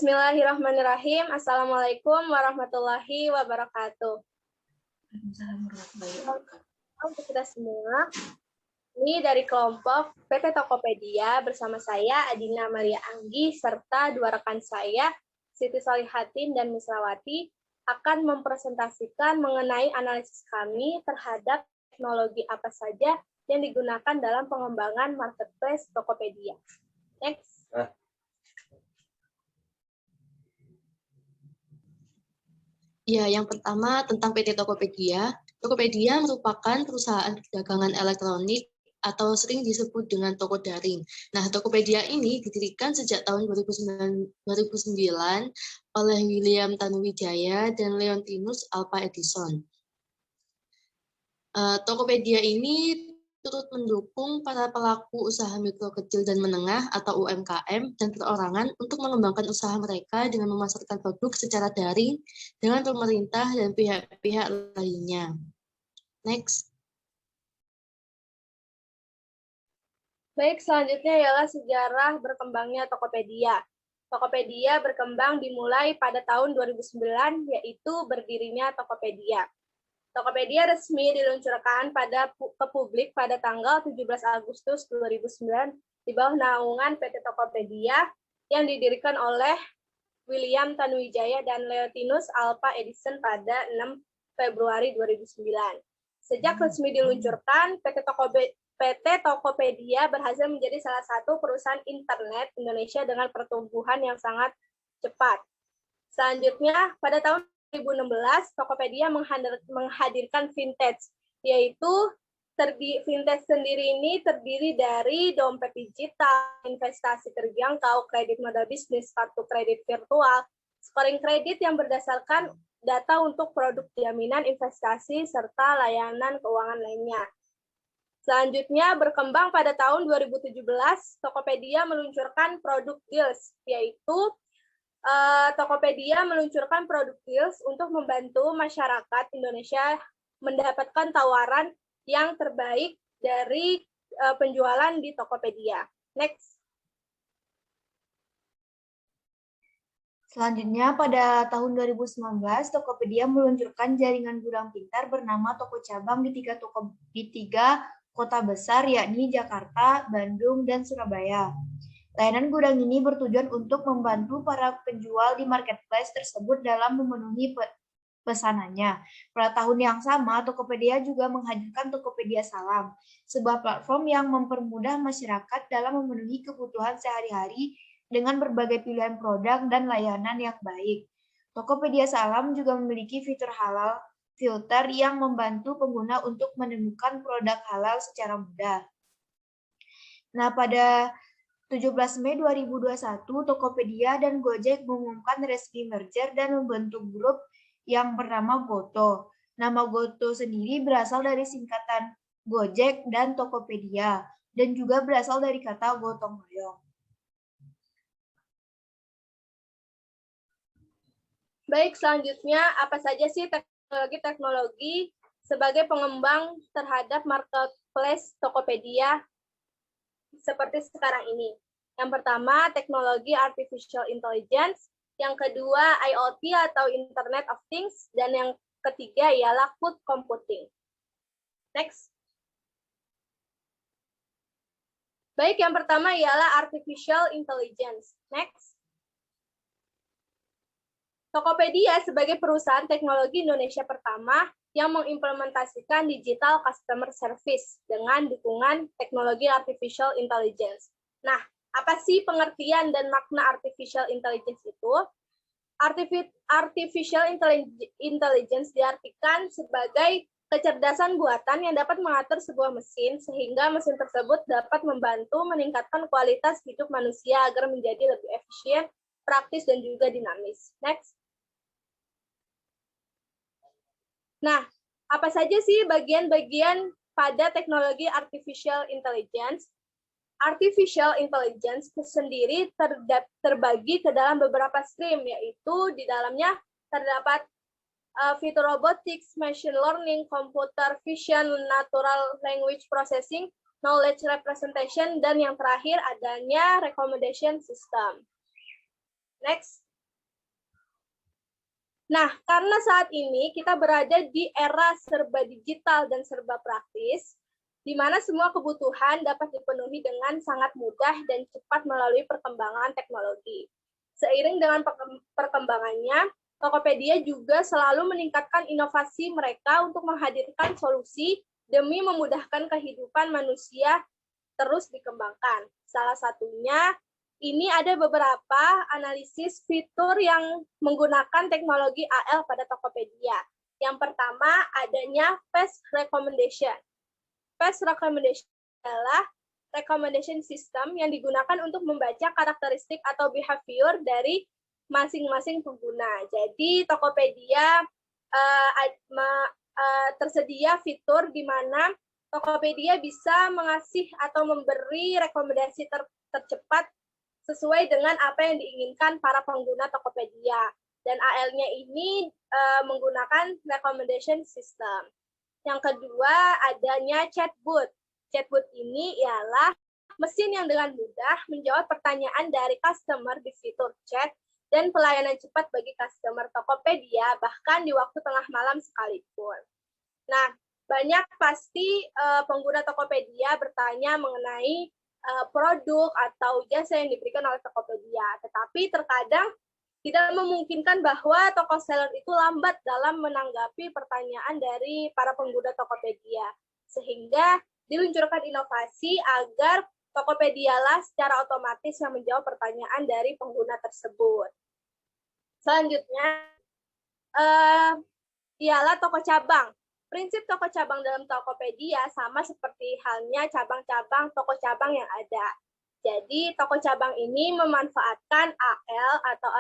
Bismillahirrahmanirrahim. Assalamualaikum warahmatullahi wabarakatuh. Untuk kita semua, ini dari kelompok PT Tokopedia bersama saya Adina Maria Anggi serta dua rekan saya, Siti Solihatin dan Misrawati, akan mempresentasikan mengenai analisis kami terhadap teknologi apa saja yang digunakan dalam pengembangan marketplace Tokopedia. Next. Ya, yang pertama tentang PT Tokopedia. Tokopedia merupakan perusahaan perdagangan elektronik atau sering disebut dengan toko daring. Nah, Tokopedia ini didirikan sejak tahun 2009 oleh William Tanuwijaya dan Leontinus Alva Edison. Tokopedia ini turut mendukung para pelaku usaha mikro, kecil, dan menengah atau UMKM dan perorangan untuk mengembangkan usaha mereka dengan memasarkan produk secara daring dengan pemerintah dan pihak-pihak lainnya. Next. Baik, selanjutnya ialah sejarah berkembangnya Tokopedia. Tokopedia berkembang dimulai pada tahun 2009, yaitu berdirinya Tokopedia. Tokopedia resmi diluncurkan ke publik pada tanggal 17 Agustus 2009 di bawah naungan PT Tokopedia yang didirikan oleh William Tanuwijaya dan Leontinus Alva Edison pada 6 Februari 2009. Sejak resmi diluncurkan, PT Tokopedia berhasil menjadi salah satu perusahaan internet Indonesia dengan pertumbuhan yang sangat cepat. Selanjutnya, pada tahun 2016, Tokopedia menghadirkan Vintage, yaitu Vintage sendiri ini terdiri dari dompet digital, investasi terjangkau, kredit modal bisnis, kartu kredit virtual, scoring kredit yang berdasarkan data untuk produk jaminan investasi, serta layanan keuangan lainnya. Selanjutnya, berkembang pada tahun 2017, Tokopedia meluncurkan produk Deals, yaitu Tokopedia meluncurkan produk Deals untuk membantu masyarakat Indonesia mendapatkan tawaran yang terbaik dari penjualan di Tokopedia. Next. Selanjutnya, pada tahun 2019, Tokopedia meluncurkan jaringan gudang pintar bernama Toko Cabang di tiga kota besar, yakni Jakarta, Bandung, dan Surabaya. Layanan gudang ini bertujuan untuk membantu para penjual di marketplace tersebut dalam memenuhi pesanannya. Pada tahun yang sama, Tokopedia juga menghadirkan Tokopedia Salam, sebuah platform yang mempermudah masyarakat dalam memenuhi kebutuhan sehari-hari dengan berbagai pilihan produk dan layanan yang baik. Tokopedia Salam juga memiliki fitur halal filter yang membantu pengguna untuk menemukan produk halal secara mudah. Nah, pada 17 Mei 2021, Tokopedia dan Gojek mengumumkan resmi merger dan membentuk grup yang bernama Goto. Nama Goto sendiri berasal dari singkatan Gojek dan Tokopedia, dan juga berasal dari kata gotong royong. Baik, selanjutnya apa saja sih teknologi sebagai pengembang terhadap marketplace Tokopedia seperti sekarang ini? Yang pertama, teknologi artificial intelligence, yang kedua IoT atau Internet of Things, dan yang ketiga ialah cloud computing. Next. Baik, yang pertama ialah artificial intelligence. Next. Tokopedia sebagai perusahaan teknologi Indonesia pertama yang mengimplementasikan digital customer service dengan dukungan teknologi artificial intelligence. Nah, apa sih pengertian dan makna artificial intelligence itu? Artificial intelligence diartikan sebagai kecerdasan buatan yang dapat mengatur sebuah mesin sehingga mesin tersebut dapat membantu meningkatkan kualitas hidup manusia agar menjadi lebih efisien, praktis, dan juga dinamis. Next. Nah, apa saja sih bagian-bagian pada teknologi artificial intelligence? Artificial intelligence sendiri terbagi ke dalam beberapa stream, yaitu di dalamnya terdapat fitur robotics, machine learning, computer vision, natural language processing, knowledge representation, dan yang terakhir adanya recommendation system. Next. Nah, karena saat ini kita berada di era serba digital dan serba praktis, di mana semua kebutuhan dapat dipenuhi dengan sangat mudah dan cepat melalui perkembangan teknologi. Seiring dengan perkembangannya, Tokopedia juga selalu meningkatkan inovasi mereka untuk menghadirkan solusi demi memudahkan kehidupan manusia terus dikembangkan. Salah satunya, ini ada beberapa analisis fitur yang menggunakan teknologi AL pada Tokopedia. Yang pertama, adanya Fast Recommendation. Fast Recommendation adalah recommendation system yang digunakan untuk membaca karakteristik atau behavior dari masing-masing pengguna. Jadi Tokopedia tersedia fitur di mana Tokopedia bisa mengasih atau memberi rekomendasi tercepat sesuai dengan apa yang diinginkan para pengguna Tokopedia. Dan AL-nya ini menggunakan recommendation system. Yang kedua, adanya chatbot. Chatbot ini ialah mesin yang dengan mudah menjawab pertanyaan dari customer di fitur chat dan pelayanan cepat bagi customer Tokopedia, bahkan di waktu tengah malam sekalipun. Nah, banyak pasti pengguna Tokopedia bertanya mengenai produk atau jasa yang diberikan oleh Tokopedia, tetapi terkadang tidak memungkinkan bahwa toko seller itu lambat dalam menanggapi pertanyaan dari para pengguna Tokopedia, sehingga diluncurkan inovasi agar Tokopedia lah secara otomatis yang menjawab pertanyaan dari pengguna tersebut. Selanjutnya, ialah toko cabang. Prinsip toko cabang dalam Tokopedia sama seperti halnya cabang-cabang toko cabang yang ada. Jadi, toko cabang ini memanfaatkan AL atau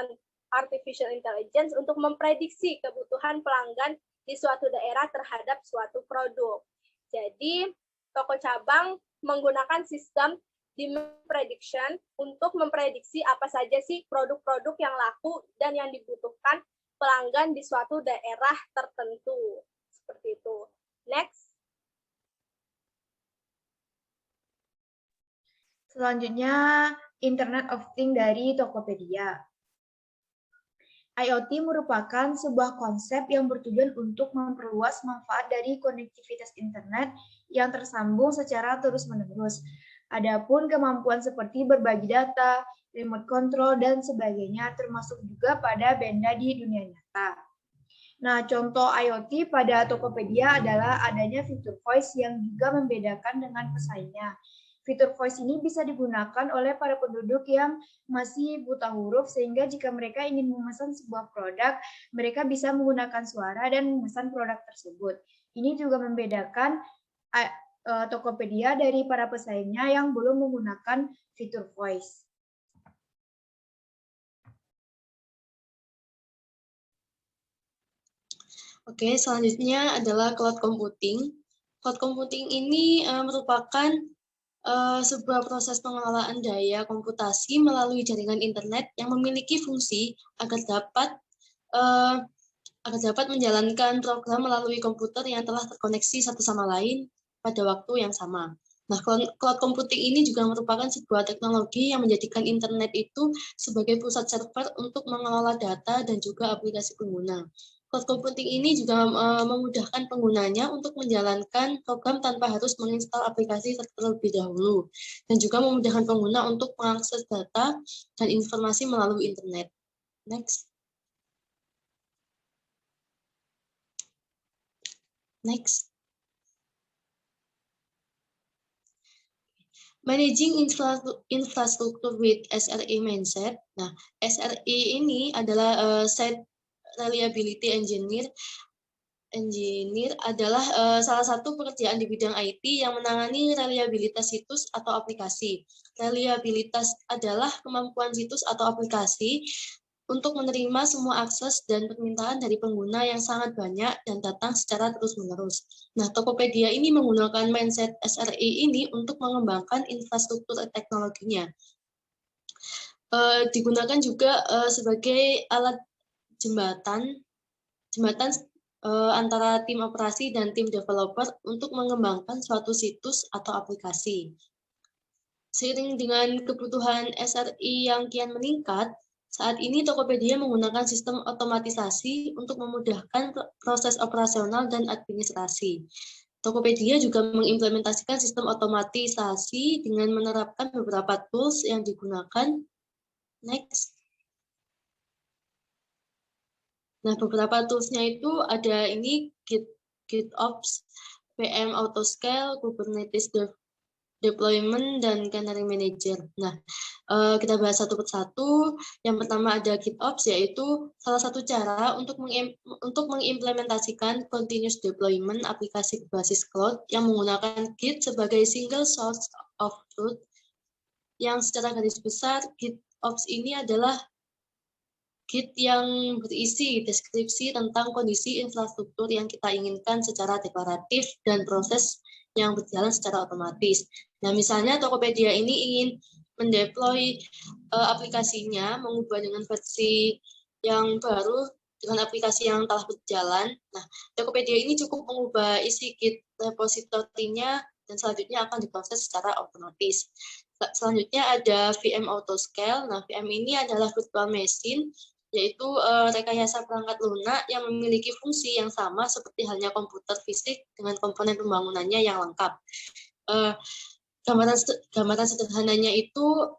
Artificial Intelligence untuk memprediksi kebutuhan pelanggan di suatu daerah terhadap suatu produk. Jadi, toko cabang menggunakan sistem demand prediction untuk memprediksi apa saja sih produk-produk yang laku dan yang dibutuhkan pelanggan di suatu daerah tertentu. Seperti itu. Next. Selanjutnya, Internet of Things dari Tokopedia. IoT merupakan sebuah konsep yang bertujuan untuk memperluas manfaat dari konektivitas internet yang tersambung secara terus-menerus. Adapun kemampuan seperti berbagi data, remote control, dan sebagainya termasuk juga pada benda di dunia nyata. Nah, contoh IoT pada Tokopedia adalah adanya fitur voice yang juga membedakan dengan pesaingnya. Fitur voice ini bisa digunakan oleh para penduduk yang masih buta huruf, sehingga jika mereka ingin memesan sebuah produk, mereka bisa menggunakan suara dan memesan produk tersebut. Ini juga membedakan Tokopedia dari para pesaingnya yang belum menggunakan fitur voice. Oke, selanjutnya adalah cloud computing. Cloud computing ini merupakan sebuah proses pengelolaan daya komputasi melalui jaringan internet yang memiliki fungsi agar dapat menjalankan program melalui komputer yang telah terkoneksi satu sama lain pada waktu yang sama. Nah, cloud computing ini juga merupakan sebuah teknologi yang menjadikan internet itu sebagai pusat server untuk mengelola data dan juga aplikasi pengguna. Cloud computing ini juga memudahkan penggunanya untuk menjalankan program tanpa harus menginstal aplikasi terlebih dahulu, dan juga memudahkan pengguna untuk mengakses data dan informasi melalui internet. Next. Next. Managing infrastructure with SRE mindset. Nah, SRE ini adalah Site Reliability Engineer adalah salah satu pekerjaan di bidang IT yang menangani reliabilitas situs atau aplikasi. Reliabilitas adalah kemampuan situs atau aplikasi untuk menerima semua akses dan permintaan dari pengguna yang sangat banyak dan datang secara terus-menerus. Nah, Tokopedia ini menggunakan mindset SRE ini untuk mengembangkan infrastruktur teknologinya. Digunakan juga sebagai alat jembatan antara tim operasi dan tim developer untuk mengembangkan suatu situs atau aplikasi. Seiring dengan kebutuhan SRE yang kian meningkat, Saat ini Tokopedia menggunakan sistem otomatisasi untuk memudahkan proses operasional dan administrasi. Tokopedia juga mengimplementasikan sistem otomatisasi dengan menerapkan beberapa tools yang digunakan. Next. Nah, beberapa toolsnya itu ada ini GitOps, PM Autoscale, Kubernetes Deployment, dan Canary Manager. Nah, kita bahas satu persatu. Yang pertama ada GitOps, yaitu salah satu cara untuk mengimplementasikan continuous deployment aplikasi berbasis cloud yang menggunakan Git sebagai single source of truth. Yang secara garis besar, GitOps ini adalah Git yang berisi deskripsi tentang kondisi infrastruktur yang kita inginkan secara deklaratif dan proses yang berjalan secara otomatis. Nah, misalnya Tokopedia ini ingin mendeploy aplikasinya, mengubah dengan versi yang baru dengan aplikasi yang telah berjalan. Nah, Tokopedia ini cukup mengubah isi Git repositorinya dan selanjutnya akan diproses secara otomatis. Selanjutnya ada VM Autoscale. Nah, VM ini adalah virtual machine, yaitu rekayasa perangkat lunak yang memiliki fungsi yang sama seperti halnya komputer fisik dengan komponen pembangunannya yang lengkap. Gambaran sederhananya itu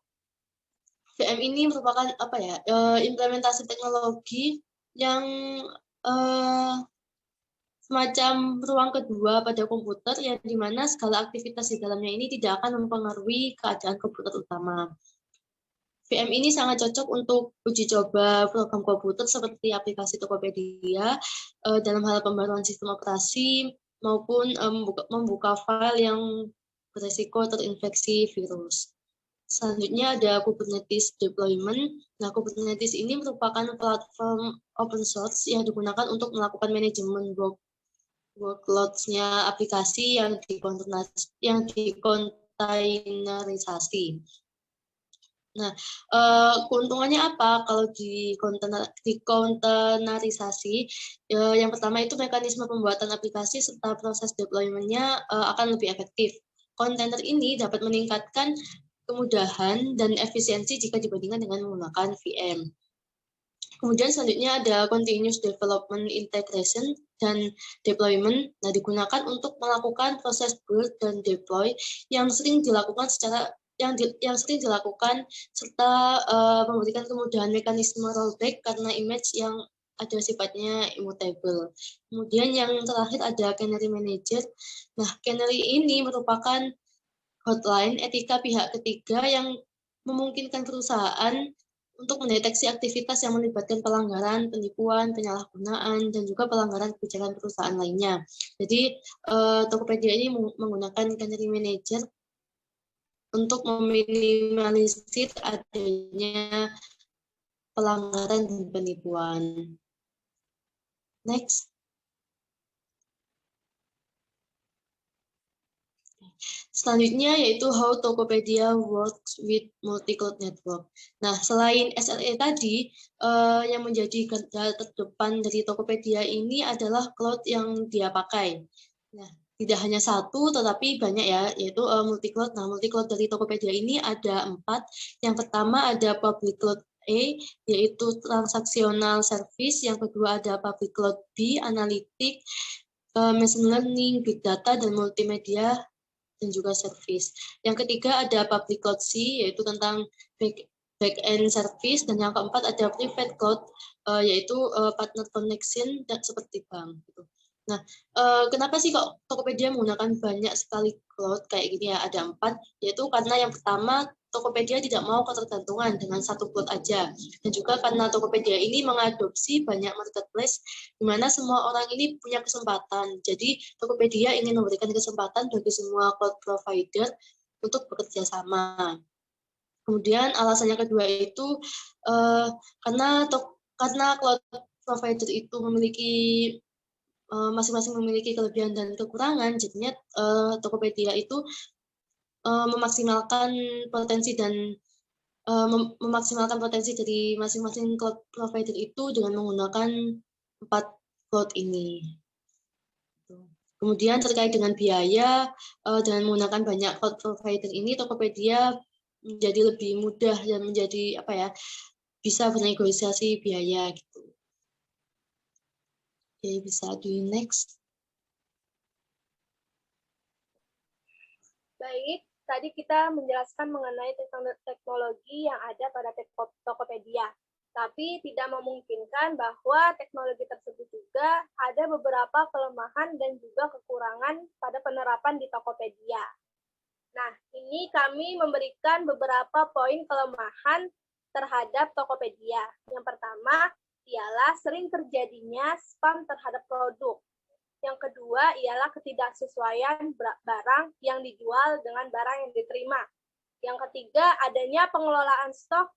VM ini merupakan implementasi teknologi yang semacam ruang kedua pada komputer yang dimana segala aktivitas di dalamnya ini tidak akan mempengaruhi keadaan komputer utama. VM ini sangat cocok untuk uji coba program komputer seperti aplikasi Tokopedia dalam hal pembaruan sistem operasi maupun membuka file yang beresiko terinfeksi virus. Selanjutnya ada Kubernetes Deployment. Nah, Kubernetes ini merupakan platform open source yang digunakan untuk melakukan manajemen workloads-nya aplikasi yang dikontainerisasi. Nah, keuntungannya apa kalau dikontainerisasi? Yang pertama itu mekanisme pembuatan aplikasi serta proses deployment-nya akan lebih efektif. Kontainer ini dapat meningkatkan kemudahan dan efisiensi jika dibandingkan dengan menggunakan VM. Kemudian selanjutnya ada continuous development integration dan deployment. Nah, digunakan untuk melakukan proses build dan deploy yang sering dilakukan serta memberikan kemudahan mekanisme rollback karena image yang ada sifatnya immutable. Kemudian yang terakhir ada Canary Manager. Nah, Canary ini merupakan hotline etika pihak ketiga yang memungkinkan perusahaan untuk mendeteksi aktivitas yang melibatkan pelanggaran, penipuan, penyalahgunaan, dan juga pelanggaran kebijakan perusahaan lainnya. Jadi, Tokopedia ini menggunakan Canary Manager untuk meminimalisir adanya pelanggaran dan penipuan. Next. Selanjutnya yaitu how Tokopedia works with multi-cloud network. Nah, selain SLA tadi, yang menjadi garda terdepan dari Tokopedia ini adalah cloud yang dia pakai. Nah, tidak hanya satu, tetapi banyak ya, yaitu multi-cloud. Nah, multi-cloud dari Tokopedia ini ada 4. Yang pertama ada public cloud A, yaitu transaksional service. Yang kedua ada public cloud B, analitik, machine learning, big data, dan multimedia, dan juga service. Yang ketiga ada public cloud C, yaitu tentang back-end service, dan yang keempat ada private cloud, yaitu partner connection dan seperti bank. Gitu. Nah, kenapa sih kok Tokopedia menggunakan banyak sekali cloud kayak gini ya? Ada 4, yaitu karena yang pertama Tokopedia tidak mau ketergantungan dengan satu cloud aja, dan juga karena Tokopedia ini mengadopsi banyak marketplace di mana semua orang ini punya kesempatan. Jadi Tokopedia ingin memberikan kesempatan bagi semua cloud provider untuk bekerja sama. Kemudian alasannya kedua itu karena cloud provider itu masing-masing memiliki kelebihan dan kekurangan, jadinya Tokopedia itu memaksimalkan potensi dari masing-masing cloud provider itu dengan menggunakan 4 cloud ini. Kemudian terkait dengan biaya, dengan menggunakan banyak cloud provider ini, Tokopedia menjadi lebih mudah dan menjadi bisa bernegosiasi biaya gitu. Oke, bisa di next. Baik, tadi kita menjelaskan mengenai teknologi yang ada pada Tokopedia. Tapi tidak memungkinkan bahwa teknologi tersebut juga ada beberapa kelemahan dan juga kekurangan pada penerapan di Tokopedia. Nah, ini kami memberikan beberapa poin kelemahan terhadap Tokopedia. Yang pertama ialah sering terjadinya spam terhadap produk. Yang kedua ialah ketidaksesuaian barang yang dijual dengan barang yang diterima. Yang ketiga, adanya pengelolaan stok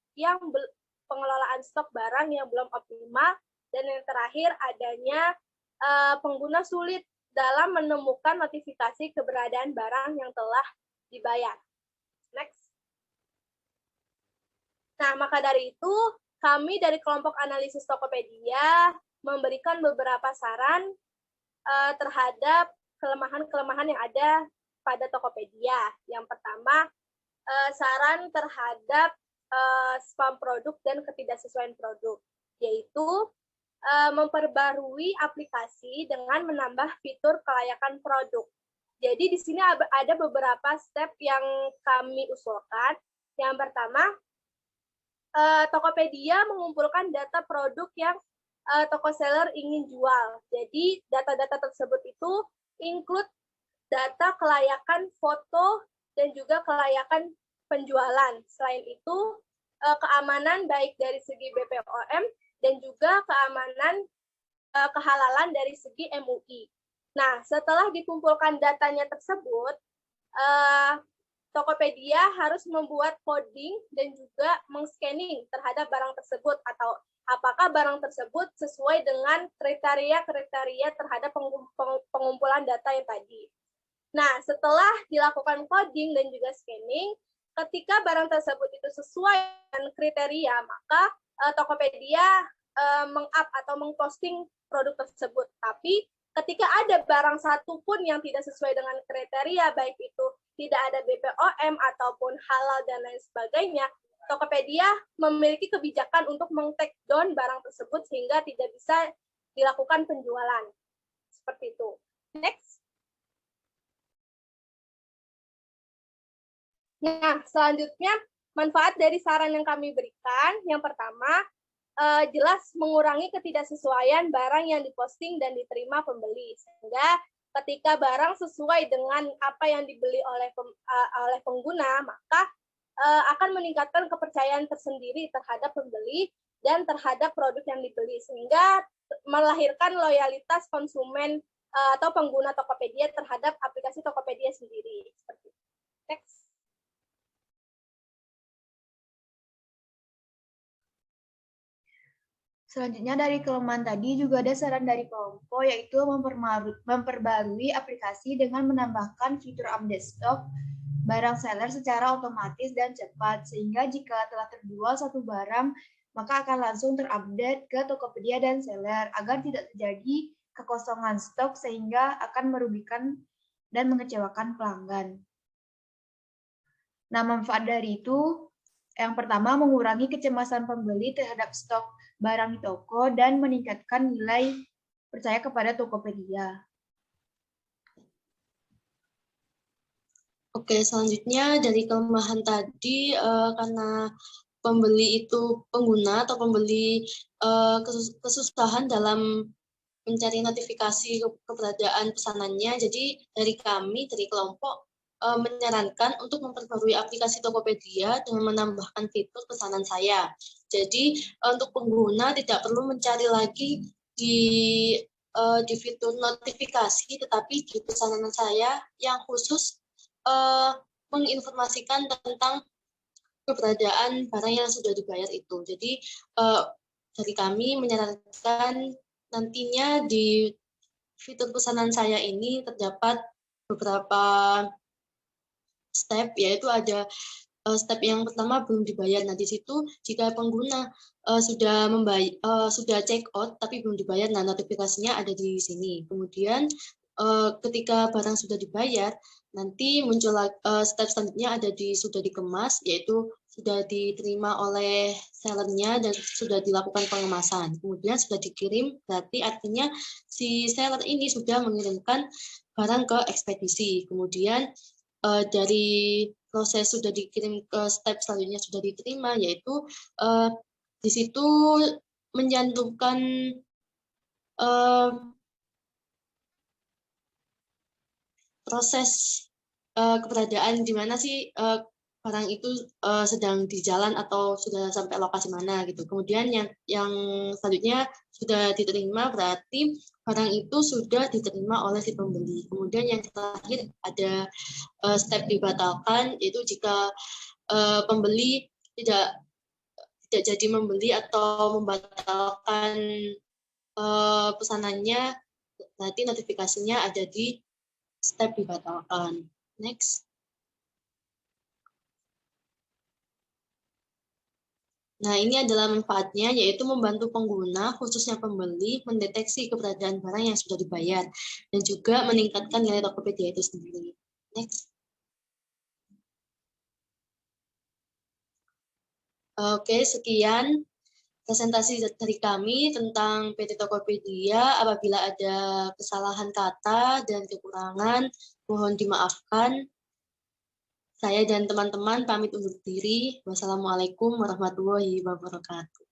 barang yang belum optimal. Dan yang terakhir, adanya pengguna sulit dalam menemukan notifikasi keberadaan barang yang telah dibayar. Next. Nah, maka dari itu, kami dari kelompok analisis Tokopedia memberikan beberapa saran terhadap kelemahan-kelemahan yang ada pada Tokopedia. Yang pertama, saran terhadap spam produk dan ketidaksesuaian produk, yaitu memperbarui aplikasi dengan menambah fitur kelayakan produk. Jadi di sini ada beberapa step yang kami usulkan. Yang pertama, Tokopedia mengumpulkan data produk yang toko seller ingin jual. Jadi data-data tersebut itu include data kelayakan foto dan juga kelayakan penjualan. Selain itu, keamanan baik dari segi BPOM dan juga keamanan kehalalan dari segi MUI. Nah, setelah dikumpulkan datanya tersebut, Tokopedia harus membuat coding dan juga meng-scanning terhadap barang tersebut atau apakah barang tersebut sesuai dengan kriteria-kriteria terhadap pengumpulan data yang tadi. Nah, setelah dilakukan coding dan juga scanning, ketika barang tersebut itu sesuai dengan kriteria, maka Tokopedia meng-up atau meng-posting produk tersebut. Tapi ketika ada barang satu pun yang tidak sesuai dengan kriteria, baik itu tidak ada BPOM ataupun halal dan lain sebagainya, Tokopedia memiliki kebijakan untuk meng-take down barang tersebut sehingga tidak bisa dilakukan penjualan. Seperti itu. Next. Nah, selanjutnya manfaat dari saran yang kami berikan. Yang pertama, jelas mengurangi ketidaksesuaian barang yang diposting dan diterima pembeli. Sehingga ketika barang sesuai dengan apa yang dibeli oleh pengguna, maka akan meningkatkan kepercayaan tersendiri terhadap pembeli dan terhadap produk yang dibeli, sehingga melahirkan loyalitas konsumen atau pengguna Tokopedia terhadap aplikasi Tokopedia sendiri. Seperti itu. Next. Selanjutnya dari kelemahan tadi juga ada saran dari kelompok, yaitu memperbarui aplikasi dengan menambahkan fitur update stok barang seller secara otomatis dan cepat, sehingga jika telah terjual satu barang, maka akan langsung terupdate ke Tokopedia dan seller, agar tidak terjadi kekosongan stok sehingga akan merugikan dan mengecewakan pelanggan. Nah, manfaat dari itu, yang pertama mengurangi kecemasan pembeli terhadap stok barang di toko dan meningkatkan nilai percaya kepada Tokopedia. Oke, selanjutnya dari kelemahan tadi, karena pembeli itu pengguna atau pembeli kesusahan dalam mencari notifikasi keberadaan pesanannya. Jadi dari kami, dari kelompok, menyarankan untuk memperbarui aplikasi Tokopedia dengan menambahkan fitur pesanan saya. Jadi untuk pengguna tidak perlu mencari lagi di fitur notifikasi, tetapi di pesanan saya yang khusus menginformasikan tentang keberadaan barang yang sudah dibayar itu. Jadi dari kami menyarankan nantinya di fitur pesanan saya ini terdapat beberapa step, yaitu ada step yang pertama belum dibayar. Nah, di situ jika pengguna sudah check out tapi belum dibayar, nah notifikasinya ada di sini. Kemudian ketika barang sudah dibayar, nanti muncul step selanjutnya ada sudah dikemas, yaitu sudah diterima oleh sellernya dan sudah dilakukan pengemasan. Kemudian sudah dikirim, berarti artinya si seller ini sudah mengirimkan barang ke ekspedisi. Kemudian dari proses sudah dikirim ke step selanjutnya sudah diterima, yaitu di situ mencantumkan proses keberadaan di mana sih barang itu sedang di jalan atau sudah sampai lokasi mana gitu. Kemudian yang selanjutnya sudah diterima berarti barang itu sudah diterima oleh si pembeli. Kemudian yang terakhir ada step dibatalkan, yaitu jika pembeli tidak jadi membeli atau membatalkan pesanannya, nanti notifikasinya ada di step dibatalkan. Next. Nah, ini adalah manfaatnya, yaitu membantu pengguna, khususnya pembeli, mendeteksi keberadaan barang yang sudah dibayar, dan juga meningkatkan nilai Tokopedia itu sendiri. Next. Oke, sekian presentasi dari kami tentang PT Tokopedia. Apabila ada kesalahan kata dan kekurangan, mohon dimaafkan. Saya dan teman-teman pamit undur diri. Wassalamualaikum warahmatullahi wabarakatuh.